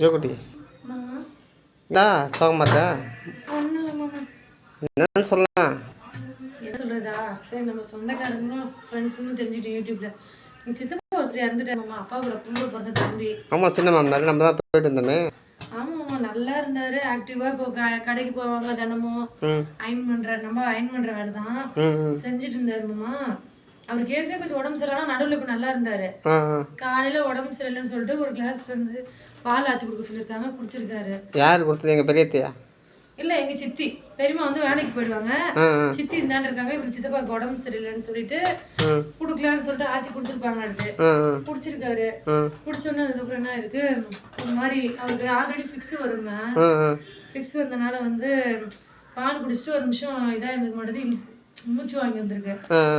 ஜோகுட்டி மாமா என்ன சோகமா இருக்கா? ஒன்றும் இல்லை மாமா. என்னன்னு சொல்லலாம். என்ன சொல்கிறதா? சரி நம்ம சொந்தக்காரங்களும் ஃப்ரெண்ட்ஸுன்னு தெரிஞ்சுட்டு யூடியூப்ல எங்கள் சித்தப்பா ஒருத்தர் இறந்துட்டார் மாமா. அப்பா கூட பொங்கல் பிறந்த தம்பி. ஆமாம், சின்ன மாமனார் நம்ம தான் போயிட்டு இருந்தோமே. ஆமாம் மாமா, நல்லா இருந்தார். ஆக்டிவாக இப்போ கடைக்கு போவாங்க தினமும். அயன் பண்ணுற நம்ம அயன் பண்ணுற வேலை தான் செஞ்சுட்டு இருந்தார் மாமா. அவருக்கு ஏற்கனவே கொஞ்சம் உடம்பு சரியில்லைனா நடுவில் இப்போ நல்லா இருந்தார். காலையில் உடம்பு சரியில்லைன்னு சொல்லிட்டு ஒரு கிளாஸ் வந்து பால் ஆற்றி கொடுக்க சொல்லியிருக்காங்க, குடிச்சிருக்காரு. யார் கொடுத்தது? எங்கள் பெரியத்தையா? இல்லை, எங்கள் சித்தி. பெரியம்மா வந்து வேலைக்கு போயிடுவாங்க. சித்தி இந்தாண்டு இருக்காங்க. இவங்க சித்தப்பாக்கு உடம்பு சரியில்லைன்னு சொல்லிட்டு குடுக்கலான்னு சொல்லிட்டு ஆத்தி குடிச்சிருப்பாங்க. அடுத்து குடிச்சிருக்காரு. குடிச்சோன்னு அதுக்கப்புறம் என்ன இருக்கு, ஒரு மாதிரி அவருக்கு ஆல்ரெடி ஃபிக்ஸ் வருங்க. ஃபிக்ஸ் வந்தனால வந்து பால் குடிச்சிட்டு ஒரு நிமிஷம் இதாக இருந்துக்க மாட்டேது, மூச்சு வாங்கி வந்திருக்கு.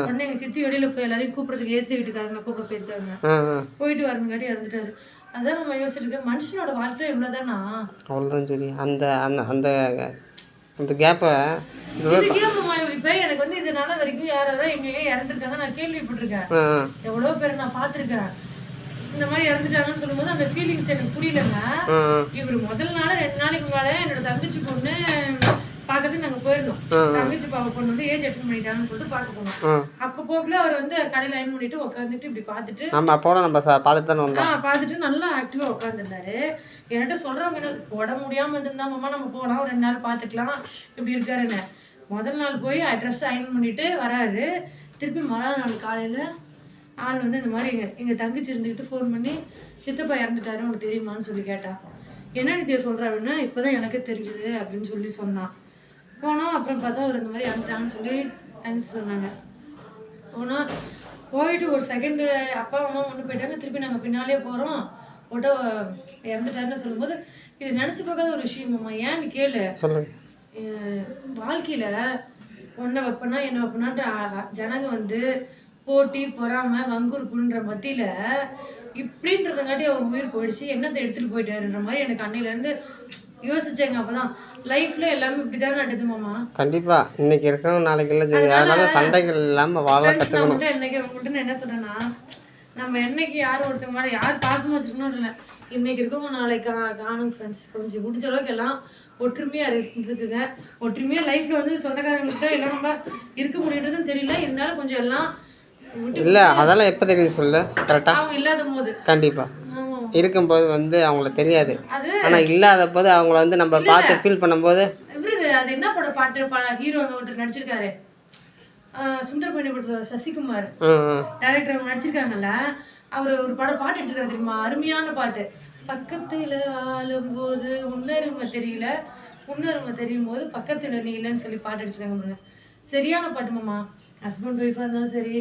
உடனே எங்க சித்தி வெளியில போய் எல்லாரையும் கூப்பிடுறதுக்கு ஏற்றி வீட்டுக்காரங்க கூப்பிட போயிருக்காங்க. போயிட்டு வரங்காட்டி இறந்துட்டாரு. அதான் நம்ம யோசிச்சிருக்கேன், மனுஷனோட வாழ்க்கை இவ்வளவுதானா? அவ்வளோதான். சரி, அந்த அந்த அந்த அந்த கேப்பை இப்ப எனக்கு வந்து இதனால வரைக்கும் யாராவது எங்கேயே இறந்துருக்காங்க நான் கேள்விப்பட்டிருக்கேன். எவ்வளவு பேர் நான் பாத்திருக்கேன். இந்த மாதிரி இறந்துட்டாங்கன்னு சொல்லும்போது அந்த ஃபீலிங்ஸ் எனக்கு புரியலங்க. இவர் முதல் நாள் 2 நாளைக்கு முன்னாலே என்னோட தங்கச்சி பொண்ணு பாக்கிறதுக்கு நாங்க போயிருந்தோம். தங்கச்சி பாப்பா பொண்ணு வந்து ஏஜ் அட்டன் பண்ணிட்டாங்கன்னு சொல்லிட்டு பார்க்க போனோம். அப்ப போக்குல அவர் வந்து கடையில அயன் பண்ணிட்டு உட்காந்துட்டு இப்படி பார்த்துட்டு பார்த்துட்டு நல்லா ஆக்டிவா உட்காந்துருந்தாரு. என்கிட்ட சொல்றவங்க என்ன, உடம்பு முடியாம இருந்திருந்தா மாமா நம்ம போகலாம், ஒரு 2 நாள் பார்த்துக்கலாம் இப்படி இருக்காருன்னு. முதல் நாள் போய் ட்ரெஸ் அயன் பண்ணிட்டு வராரு. திருப்பி மறுநாள் நாள் காலையில ஆள் வந்து இந்த மாதிரி எங்க தங்கச்சி இருந்துக்கிட்டு ஃபோன் பண்ணி சித்தப்பா இறந்துட்டாரு உனக்கு தெரியுமான்னு சொல்லி கேட்டா. என்ன நித்தியா சொல்றாருன்னா, இப்பதான் எனக்கு தெரிஞ்சுது அப்படின்னு சொல்லி சொன்னான். போனோம். அப்புறம் பார்த்தா அவர் இந்த மாதிரி இறந்துட்டாங்கன்னு சொல்லி தங்கச்சி சொன்னாங்க. போனால் போயிட்டு ஒரு செகண்டு அப்பா அம்மா ஒன்று போயிட்டாங்க. திருப்பி நாங்கள் பின்னாலே போகிறோம். போட்டோ இறந்துட்டாருன்னு சொல்லும்போது இது நினச்சி பார்க்காத ஒரு விஷயமாம்மா. ஏன்னு கேளு, வாழ்க்கையில் ஒன்றை வைப்பனா என்ன வைப்பனான்ற ஜனங்க வந்து போட்டி பொறாம வங்குறுப்புன்ற மத்தியில் இப்படின்றதுங்காட்டி அவர் உயிர் போயிடுச்சு. என்னத்தை எடுத்துகிட்டு போயிட்டாருன்ற மாதிரி எனக்கு அன்னையிலேருந்து யோசிச்சேங்க. அப்பதான் லைஃப்ல எல்லாமே இப்படிதான் நடக்குது மாமா. கண்டிப்பா இன்னைக்கு இருக்கணும் நாளைக்கு இல்ல. அதனால சண்டைகள் இல்லாம வாழ கத்துக்கணும். இன்னைக்கு உங்கள்கிட்ட என்ன சொல்றேன்னா, நம்ம என்னைக்கு யாரும் ஒருத்தவங்க மேல யார் பாசமா வச்சிருக்கணும் இல்லை, இன்னைக்கு இருக்கவங்க நாளைக்கு காணும் ஃப்ரெண்ட்ஸ். கொஞ்சம் முடிஞ்ச அளவுக்கு எல்லாம் ஒற்றுமையா இருக்குங்க. ஒற்றுமையா லைஃப்ல வந்து சொந்தக்காரங்கள்கிட்ட எல்லாம் நம்ம இருக்க முடியுன்றதுன்னு தெரியல. இருந்தாலும் கொஞ்சம் எல்லாம் இல்ல அதெல்லாம் எப்ப தெரியும் சொல்லு. கரெக்டா அவங்க இல்லாத போது கண்டிப்பா இருக்கும்போது வந்து அவங்களுக்கு தெரியாது. ஆனா இல்லாத போது அவங்கள வந்து நம்ம பார்த்து ஃபீல் பண்ணும்போது அது என்ன பட பாட்டு ஹீரோ ஒருத்தர் நடிச்சிருக்காரு, சுந்தரபாண்டி படத்துல சசிகுமார் டைரக்டர் நடிச்சிருக்காங்கல்ல. அவர் ஒரு படம் பாட்டு எடுத்துருக்காரு தெரியுமா, அருமையான பாட்டு. பக்கத்துல ஆளும்போது உன்னருமை தெரியல, உன்னருமை தெரியும் போது பக்கத்துல நீ இல்லைன்னு சொல்லி பாட்டு அடிச்சிருக்காங்க. சரியான பாட்டு மாமா. ஹஸ்பண்ட் ஒய்ஃபா இருந்தாலும் சரி,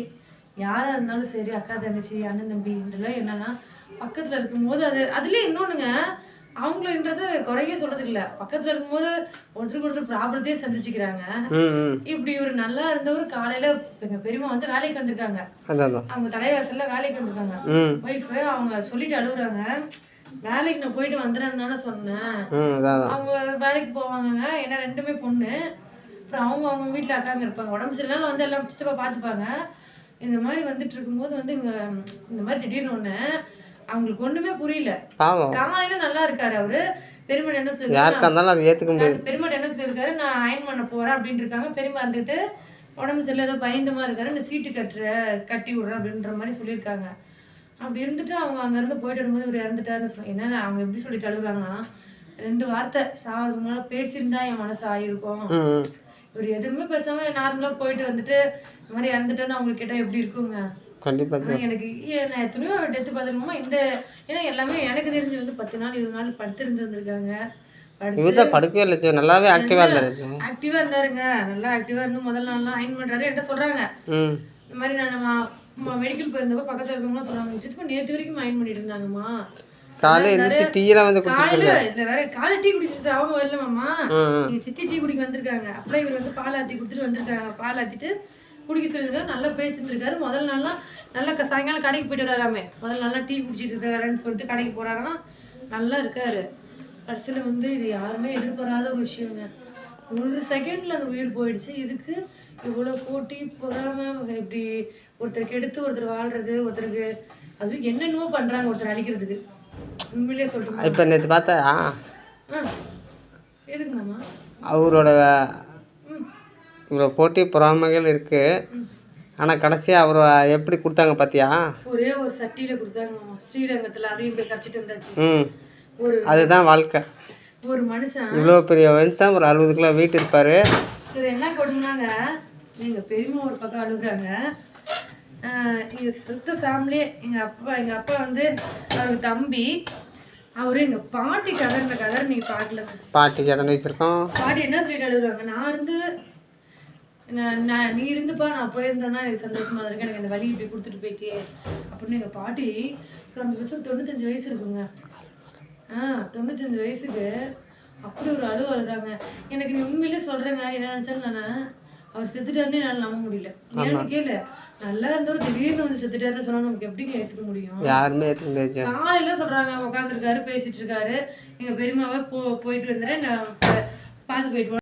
யாரா இருந்தாலும் சரி, அக்கா தங்கச்சி அண்ணன் தம்பி இதெல்லாம் என்னன்னா பக்கத்துல இருக்கும்போது அதுலயே இன்னொன்னுங்க, அவங்களன்றது குறைய சொல்றது இல்ல, பக்கத்துல இருக்கும்போது ஒருத்தருக்கு ஒருத்தர் ப்ராப்ளத்தையே சந்திச்சுக்கிறாங்க. இப்படி ஒரு நல்லா இருந்தவர் காலையில எங்க பெரியம்மா வந்து வேலைக்கு வந்திருக்காங்க. அவங்க தலைவாசல்ல வேலைக்கு வந்திருக்காங்க. ஒய்ஃப் அவங்க சொல்லிட்டு அழுகுறாங்க, வேலைக்கு நான் போயிட்டு வந்துடுறேன்னு தானே சொன்னேன். அவங்க வேலைக்கு போவாங்க, ஏன்னா 2மே பொண்ணு. அப்புறம் அவங்க வீட்டுல அக்காங்க இருப்பாங்க. உடம்பு சரியில்லைனாலும் வந்து எல்லாம் சித்தப்பா பார்த்துப்பாங்க. இந்த மாதிரி வந்துட்டு இருக்கும்போது வந்து இந்த மாதிரி திடீர்னு ஒண்ணு அவங்களுக்கு ஒண்ணுமே புரியல. காலையில நல்லா இருக்காரு அவரு. பெருமாள் என்ன சொல்லிருக்காரு, பெருமாள் என்ன சொல்லிருக்காரு, நான் அயன் பண்ண போறேன் அப்படின்னு இருக்காங்க. பெருமாள் இருந்துட்டு உடம்பு சரியில்லை ஏதோ பயந்தமா இருக்காரு, இந்த சீட்டு கட்டி விடுறேன் அப்படின்ற மாதிரி சொல்லியிருக்காங்க. அப்படி இருந்துட்டு அவங்க அங்க இருந்து போயிட்டு வரும்போது இவர் இறந்துட்டாருன்னு சொல்லுவாங்க. என்னன்னா அவங்க எப்படி சொல்லிட்டு அழுகுறாங்கன்னா, 2 வார்த்தை சாவதுக்கு முன்னால பேசியிருந்தா என் மனசு ஆயிருக்கும். இவர் எதுவுமே பேசாம நார்மலா போயிட்டு வந்துட்டு இந்த மாதிரி இறந்துட்டேன்னு அவங்களுக்கு கேட்டா எப்படி இருக்குங்க. கண்டிப்பா எனக்கு நான் எத்தனையோ டெத்து பார்த்துருக்கோமா. இந்த ஏன்னா எல்லாமே எனக்கு தெரிஞ்சு வந்து 10 நாள் 20 நாள் படுத்திருந்து வந்திருக்காங்க. படுக்கவே இல்லை, நல்லாவே ஆக்டிவா இருந்தாருங்க. நல்லா ஆக்டிவா இருந்து முதல் நாள்லாம் அயன் பண்றாரு என்கிட்ட சொல்றாங்க. இந்த மாதிரி நான் மெடிக்கல் போயிருந்தப்ப பக்கத்துல இருக்கவங்க சொல்றாங்க, சித்தப்பா நேற்று வரைக்கும் அயன் பண்ணிட்டு இருந்தாங்கம்மா. காலையில டீ குடிச்சிட்டு அவங்க வரல மாமா, எங்க சித்தி டீ குடிக்க வந்திருக்காங்க. அப்புறம் இவர் வந்து பால் ஆத்தி கொடுத்துட்டு வந்திருக்காங்க. பால் ஆத்திட்டு குடிக்க சொல்லியிருக்காரு. நல்லா பேசியிருந்திருக்காரு. முதல் நாள்லாம் நல்லா சாயங்காலம் கடைக்கு போயிட்டு வராமே, முதல் நாள்லாம் டீ குடிச்சிட்டு இருக்காருன்னு சொல்லிட்டு கடைக்கு போறாருன்னா நல்லா இருக்காரு. கடைசியில் வந்து இது யாருமே எதிர்பாராத ஒரு விஷயங்க. ஒரு செகண்ட்ல அந்த உயிர் போயிடுச்சு. இதுக்கு இவ்வளோ போட்டி பொறாம இப்படி ஒருத்தருக்கு எடுத்து ஒருத்தர் வாழ்றது, ஒருத்தருக்கு அது என்னென்னவோ பண்றாங்க ஒருத்தர் அழிக்கிறதுக்கு. உண்மையிலே சொல்றேன். இப்போ நேற்று பார்த்தா எதுக்கு மாமா? அவரோட இவ்வளோ போட்டி பொறாமைகள் இருக்குது. ஆனால் கடைசியாக அவர் எப்படி கொடுத்தாங்க பார்த்தியா? ஒரே ஒரு சட்டியில் கொடுத்தாங்க மாமா, ஸ்ரீரங்கத்தில். அதையும் போய் கரைச்சிட்டு வந்தாச்சு. ஒரு அதுதான் வாழ்க்கை. ஒரு மனுஷன் இவ்வளோ பெரிய வயசா ஒரு 60 கிலோ வெயிட் இருப்பார். இது என்ன கொடுனாங்க, எங்கள் பெரியம்மா ஒரு பக்கம் அழுகுறாங்க. எங்கள் சுத்த ஃபேமிலியே, எங்கள் அப்பா வந்து அவருக்கு தம்பி, அவரு எங்கள் பாட்டி கதை நீங்கள் பார்க்கல. பாட்டிக்கு எத்தனை வயசு இருக்கும்? பாட்டி என்ன சொல்லிட்டு அழுகுறாங்க, நீ இருந்துப்பா, நான் போயிருந்தேன்னா எனக்கு சந்தோஷமா இருக்கு, எனக்கு அந்த வழி இப்படி கொடுத்துட்டு போயிட்டே அப்படின்னு. எங்கள் பாட்டி குறைஞ்சபட்சம் 95 வயசு இருக்குங்க. 95 வயசுக்கு அப்படி ஒரு அழுகுறாங்க. எனக்கு நீ உண்மையிலே சொல்றேங்க, என்ன நினைச்சாலும் அவர் செத்துட்டாருன்னு என்னால் நம்ப முடியல. ஏன்னு கேளு, நல்லா இருந்தவர் திடீர்னு வந்து செத்துட்டாருன்னு சொன்னா நமக்கு எப்படிங்க ஏற்றுக்க முடியும்? யாருமே ஏற்றுக்க முடியாது. காலையில சொல்றாங்க, உட்காந்துருக்காரு, பேசிட்டு இருக்காரு, எங்க பெரியமாவை போயிட்டு வந்துடுறேன், நான் பார்த்து போயிட்டு